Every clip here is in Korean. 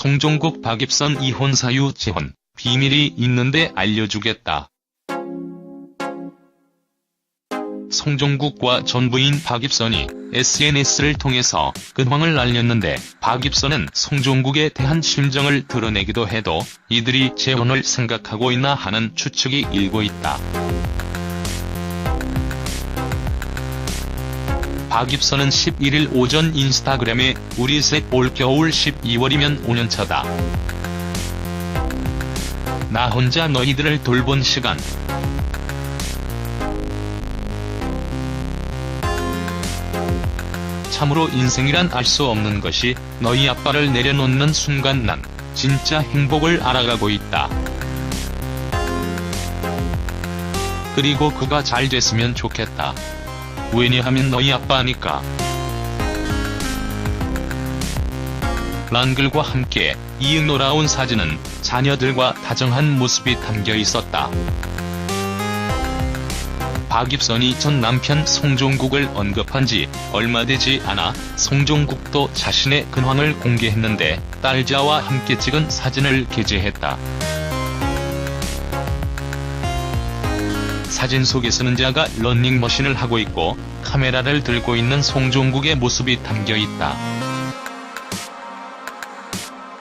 송종국 박입선 이혼 사유 재혼, 비밀이 있는데 알려주겠다. 송종국과 전 부인 박입선이 SNS를 통해서 근황을 알렸는데, 박입선은 송종국에 대한 심정을 드러내기도 해도 이들이 재혼을 생각하고 있나 하는 추측이 일고 있다. 박입선은 11일 오전 인스타그램에 "우리 셋 올겨울 12월이면 5년차다. 나 혼자 너희들을 돌본 시간. 참으로 인생이란 알 수 없는 것이 너희 아빠를 내려놓는 순간 난 진짜 행복을 알아가고 있다. 그리고 그가 잘 됐으면 좋겠다. 왜냐하면 너희 아빠니까." 란글과 함께 이윽 놀아온 사진은 자녀들과 다정한 모습이 담겨 있었다. 박입선이 전 남편 송종국을 언급한 지 얼마 되지 않아 송종국도 자신의 근황을 공개했는데, 딸자와 함께 찍은 사진을 게재했다. 사진 속에서는 자가 러닝머신을 하고 있고 카메라를 들고 있는 송종국의 모습이 담겨 있다.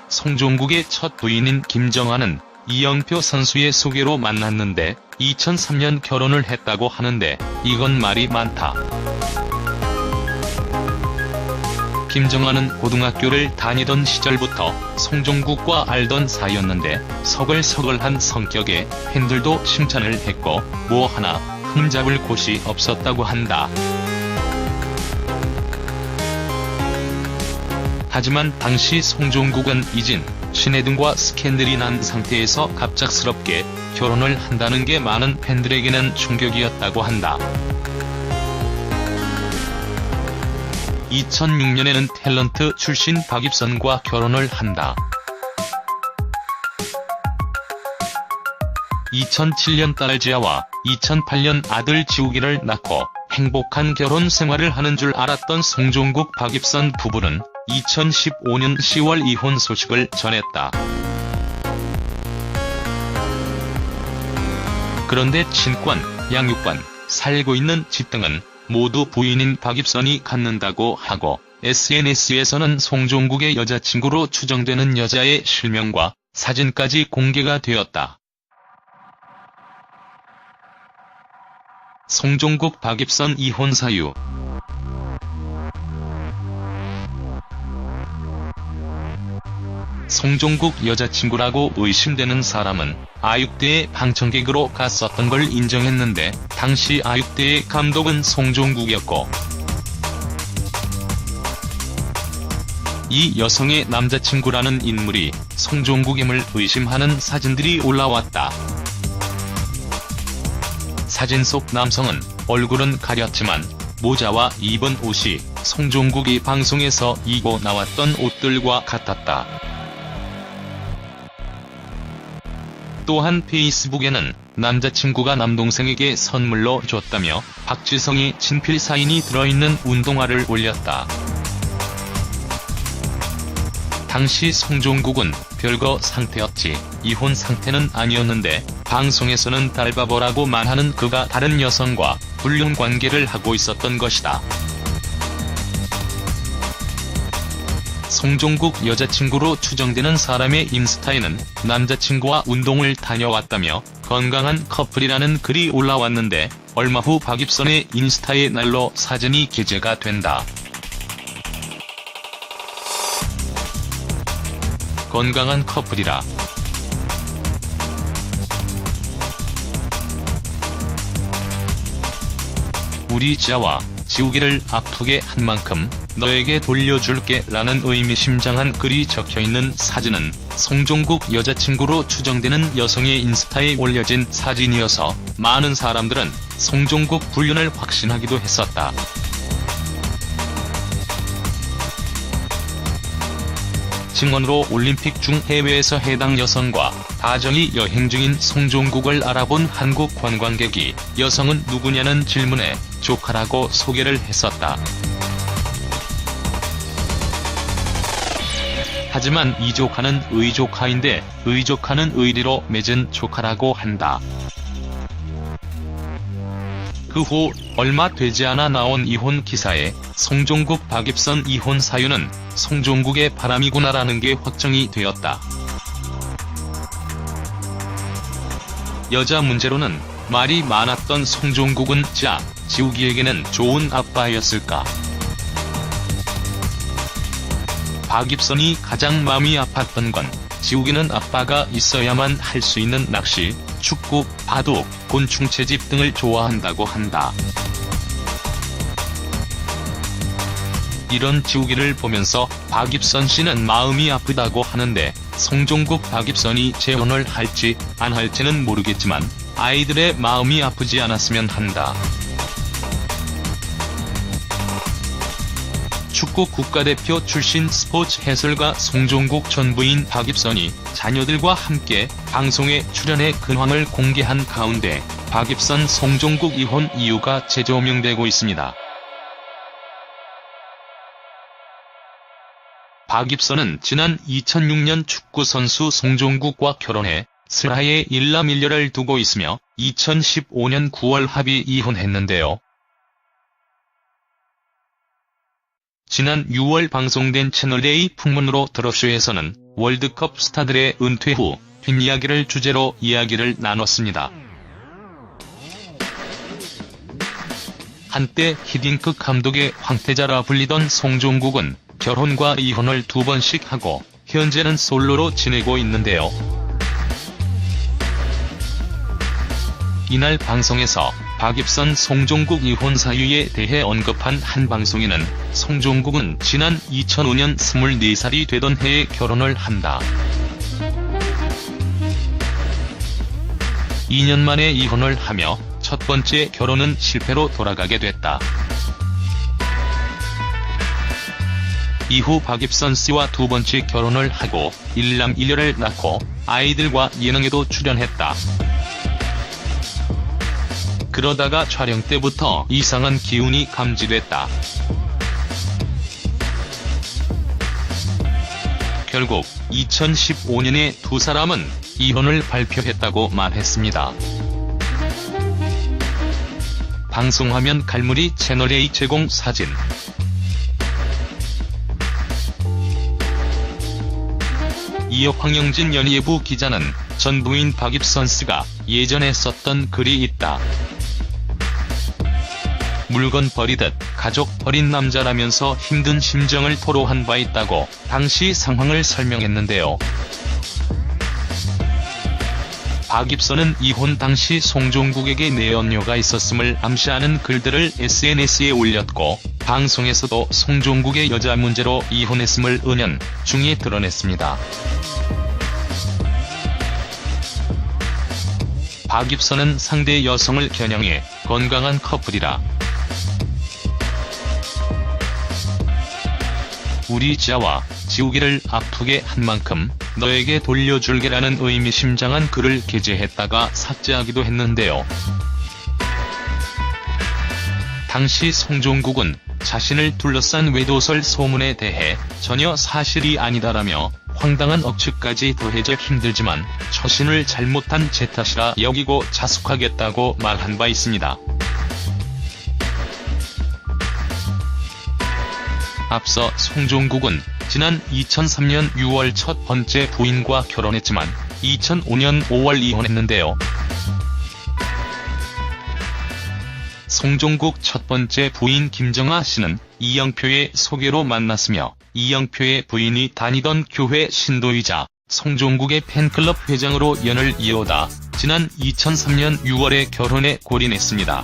송종국의 첫 부인인 김정아는 이영표 선수의 소개로 만났는데 2003년 결혼을 했다고 하는데, 이건 말이 많다. 김정아는 고등학교를 다니던 시절부터 송종국과 알던 사이였는데, 서글서글한 성격에 팬들도 칭찬을 했고 뭐 하나 흠잡을 곳이 없었다고 한다. 하지만 당시 송종국은 이진, 신혜등과 스캔들이 난 상태에서 갑작스럽게 결혼을 한다는 게 많은 팬들에게는 충격이었다고 한다. 2006년에는 탤런트 출신 박입선과 결혼을 한다. 2007년 딸 지아와 2008년 아들 지우기를 낳고 행복한 결혼 생활을 하는 줄 알았던 송종국 박입선 부부는 2015년 10월 이혼 소식을 전했다. 그런데 친권, 양육권, 살고 있는 집 등은 모두 부인인 박입선이 갖는다고 하고, SNS에서는 송종국의 여자친구로 추정되는 여자의 실명과 사진까지 공개가 되었다. 송종국 박입선 이혼 사유. 송종국 여자친구라고 의심되는 사람은 아육대에 방청객으로 갔었던 걸 인정했는데, 당시 아육대의 감독은 송종국이었고, 이 여성의 남자친구라는 인물이 송종국임을 의심하는 사진들이 올라왔다. 사진 속 남성은 얼굴은 가렸지만 모자와 입은 옷이 송종국이 방송에서 입고 나왔던 옷들과 같았다. 또한 페이스북에는 남자친구가 남동생에게 선물로 줬다며 박지성이 친필 사인이 들어있는 운동화를 올렸다. 당시 송종국은 별거 상태였지 이혼 상태는 아니었는데, 방송에서는 달바보라고 말하는 그가 다른 여성과 불륜 관계를 하고 있었던 것이다. 송종국 여자친구로 추정되는 사람의 인스타에는 남자친구와 운동을 다녀왔다며 건강한 커플이라는 글이 올라왔는데, 얼마 후 박입선의 인스타에 날로 사진이 게재가 된다. 건강한 커플이라. "우리 지아와 지우기를 아프게 한 만큼 너에게 돌려줄게 라는 의미심장한 글이 적혀있는 사진은 송종국 여자친구로 추정되는 여성의 인스타에 올려진 사진이어서 많은 사람들은 송종국 불륜을 확신하기도 했었다. 증언으로 올림픽 중 해외에서 해당 여성과 다정히 여행 중인 송종국을 알아본 한국 관광객이 여성은 누구냐는 질문에 조카라고 소개를 했었다. 하지만 이 조카는 의조카인데 의조카는 의리로 맺은 조카라고 한다. 그 후 얼마 되지 않아 나온 이혼 기사에 송종국 박입선 이혼 사유는 송종국의 바람이구나라는 게 확정이 되었다. 여자 문제로는 말이 많았던 송종국은 지우기에게는 좋은 아빠였을까? 박입선이 가장 마음이 아팠던 건 지우기는 아빠가 있어야만 할 수 있는 낚시, 축구, 바둑, 곤충 채집 등을 좋아한다고 한다. 이런 지우기를 보면서 박입선 씨는 마음이 아프다고 하는데 송종국 박입선이 재혼을 할지 안 할지는 모르겠지만 아이들의 마음이 아프지 않았으면 한다. 축구 국가대표 출신 스포츠 해설가 송종국 전 부인 박입선이 자녀들과 함께 방송에 출연해 근황을 공개한 가운데 박입선 송종국 이혼 이유가 재조명되고 있습니다. 박입선은 지난 2006년 축구선수 송종국과 결혼해 슬하에 일남 일녀를 두고 있으며 2015년 9월 합의 이혼했는데요. 지난 6월 방송된 채널A 풍문으로 드러쇼에서는 월드컵 스타들의 은퇴 후 뒷이야기를 주제로 이야기를 나눴습니다. 한때 히딩크 감독의 황태자라 불리던 송종국은 결혼과 이혼을 2번씩 하고 현재는 솔로로 지내고 있는데요. 이날 방송에서 박입선 송종국 이혼 사유에 대해 언급한 한 방송인은 송종국은 지난 2005년 24살이 되던 해에 결혼을 한다. 2년 만에 이혼을 하며 첫 번째 결혼은 실패로 돌아가게 됐다. 이후 박입선 씨와 두 번째 결혼을 하고 일남 일녀를 낳고 아이들과 예능에도 출연했다. 그러다가 촬영 때부터 이상한 기운이 감지됐다. 결국 2015년에 두 사람은 이혼을 발표했다고 말했습니다. 방송화면 갈무리 채널A 제공 사진. 이어 황영진 연예부 기자는 전 부인 박입선 씨가 예전에 썼던 글이 있다. 물건 버리듯 가족 버린 남자라면서 힘든 심정을 토로한 바 있다고 당시 상황을 설명했는데요. 박입선은 이혼 당시 송종국에게 내연녀가 있었음을 암시하는 글들을 SNS에 올렸고 방송에서도 송종국의 여자 문제로 이혼했음을 은연 중에 드러냈습니다. 박입선은 상대 여성을 겨냥해 건강한 커플이라 우리 지아와 지우기를 아프게 한 만큼 너에게 돌려줄게라는 의미심장한 글을 게재했다가 삭제하기도 했는데요. 당시 송종국은 자신을 둘러싼 외도설 소문에 대해 전혀 사실이 아니다라며 황당한 억측까지 더해져 힘들지만 처신을 잘못한 제 탓이라 여기고 자숙하겠다고 말한 바 있습니다. 앞서 송종국은 지난 2003년 6월 첫 번째 부인과 결혼했지만 2005년 5월 이혼했는데요. 송종국 첫 번째 부인 김정아 씨는 이영표의 소개로 만났으며 이영표의 부인이 다니던 교회 신도이자 송종국의 팬클럽 회장으로 연을 이어오다 지난 2003년 6월에 결혼에 골인했습니다.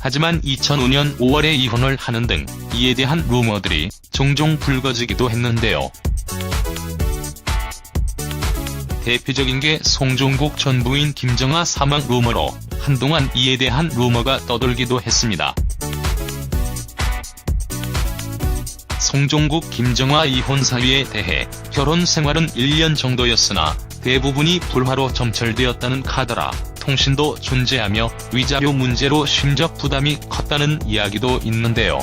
하지만 2005년 5월에 이혼을 하는 등 이에 대한 루머들이 종종 불거지기도 했는데요. 대표적인 게 송종국 전 부인 김정아 사망 루머로 한동안 이에 대한 루머가 떠돌기도 했습니다. 송종국 김정아 이혼 사유에 대해 결혼 생활은 1년 정도였으나 대부분이 불화로 점철되었다는 카더라 통신도 존재하며 위자료 문제로 심적 부담이 컸다는 이야기도 있는데요.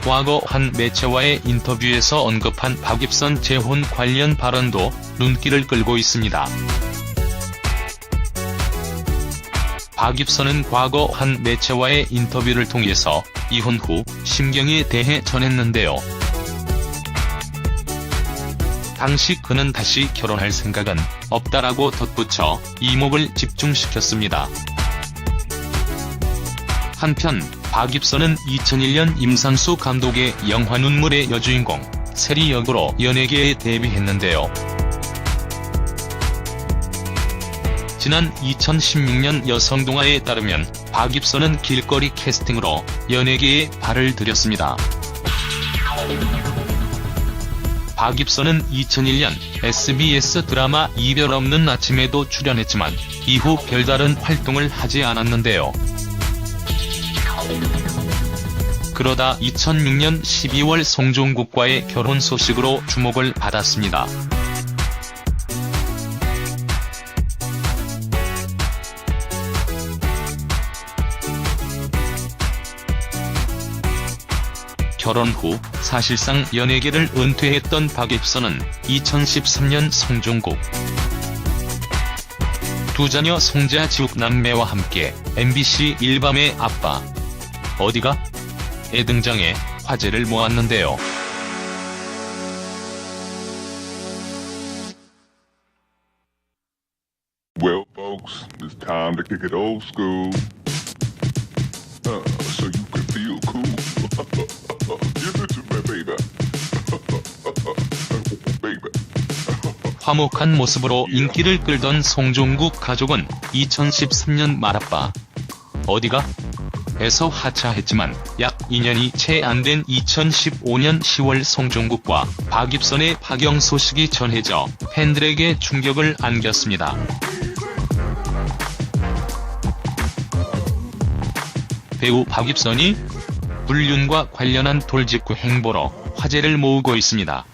과거 한 매체와의 인터뷰에서 언급한 박입선 재혼 관련 발언도 눈길을 끌고 있습니다. 박입선은 과거 한 매체와의 인터뷰를 통해서 이혼 후 심경에 대해 전했는데요. 당시 그는 다시 결혼할 생각은 없다라고 덧붙여 이목을 집중시켰습니다. 한편 박입선은 2001년 임상수 감독의 영화 눈물의 여주인공 세리 역으로 연예계에 데뷔했는데요. 지난 2016년 여성동아에 따르면 박입선은 길거리 캐스팅으로 연예계에 발을 들였습니다. 박입선은 2001년 SBS 드라마 이별 없는 아침에도 출연했지만 이후 별다른 활동을 하지 않았는데요. 그러다 2006년 12월 송종국과의 결혼 소식으로 주목을 받았습니다. 결혼 후 사실상 연예계를 은퇴했던 박입선은 2013년 송종국, 두 자녀 송자 지욱 남매와 함께 MBC 일밤의 아빠 어디가? 에 등장해 화제를 모았는데요. Well, folks, it's time to kick it old school. So you can feel cool. Give it to me, baby. baby. 화목한 모습으로 인기를 끌던 송종국 가족은 2013년 말아빠 어디가? 에서 하차했지만 약 2년이 채 안 된 2015년 10월 송종국과 박입선의 파경 소식이 전해져 팬들에게 충격을 안겼습니다. 배우 박입선이 불륜과 관련한 돌직구 행보로 화제를 모으고 있습니다.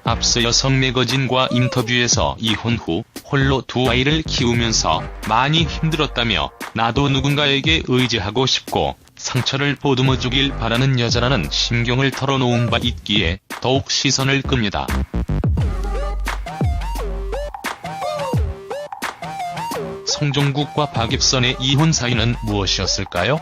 앞서 여성 매거진과 인터뷰에서 이혼 후 홀로 두 아이를 키우면서 많이 힘들었다며 나도 누군가에게 의지하고 싶고 상처를 보듬어주길 바라는 여자라는 심경을 털어놓은 바 있기에 더욱 시선을 끕니다. 송종국과 박입선의 이혼 사유는 무엇이었을까요?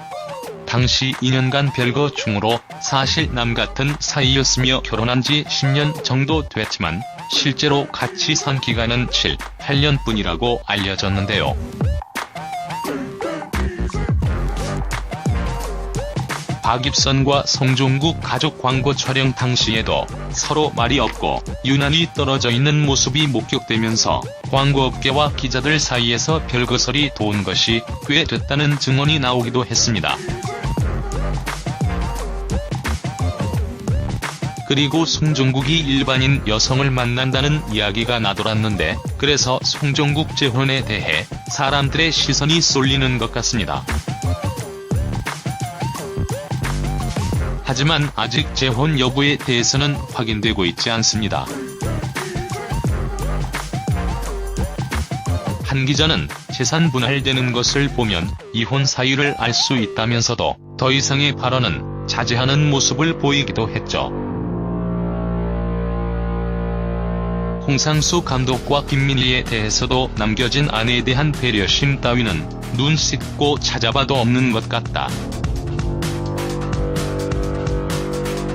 당시 2년간 별거 중으로 사실 남같은 사이였으며 결혼한 지 10년 정도 됐지만 실제로 같이 산 기간은 7, 8년뿐이라고 알려졌는데요. 박입선과 송종국 가족 광고 촬영 당시에도 서로 말이 없고 유난히 떨어져 있는 모습이 목격되면서 광고업계와 기자들 사이에서 별거설이 도는 것이 꽤 됐다는 증언이 나오기도 했습니다. 그리고 송종국이 일반인 여성을 만난다는 이야기가 나돌았는데 그래서 송종국 재혼에 대해 사람들의 시선이 쏠리는 것 같습니다. 하지만 아직 재혼 여부에 대해서는 확인되고 있지 않습니다. 한 기자는 재산 분할되는 것을 보면 이혼 사유를 알 수 있다면서도 더 이상의 발언은 자제하는 모습을 보이기도 했죠. 홍상수 감독과 김민희에 대해서도 남겨진 아내에 대한 배려심 따위는 눈 씻고 찾아봐도 없는 것 같다.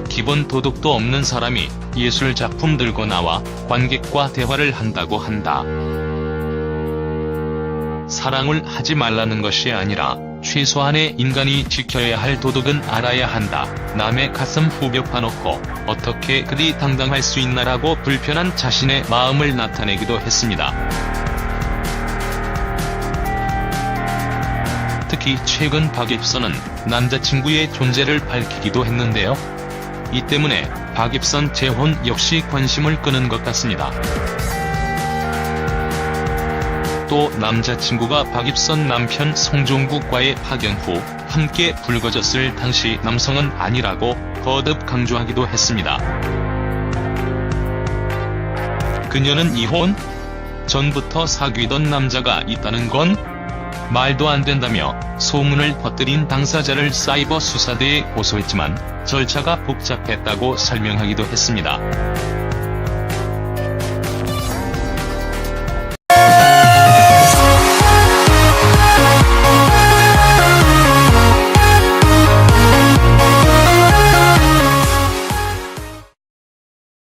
기본 도덕도 없는 사람이 예술 작품 들고 나와 관객과 대화를 한다고 한다. 사랑을 하지 말라는 것이 아니라 최소한의 인간이 지켜야 할 도덕은 알아야 한다. 남의 가슴 후벼 파놓고 어떻게 그리 당당할 수 있나라고 불편한 자신의 마음을 나타내기도 했습니다. 특히 최근 박입선은 남자친구의 존재를 밝히기도 했는데요. 이 때문에 박입선 재혼 역시 관심을 끄는 것 같습니다. 또 남자친구가 박입선 남편 송종국과의 파견 후 함께 불거졌을 당시 남성은 아니라고 거듭 강조하기도 했습니다. 그녀는 이혼 전부터 사귀던 남자가 있다는 건 말도 안 된다며 소문을 퍼뜨린 당사자를 사이버 수사대에 고소했지만 절차가 복잡했다고 설명하기도 했습니다.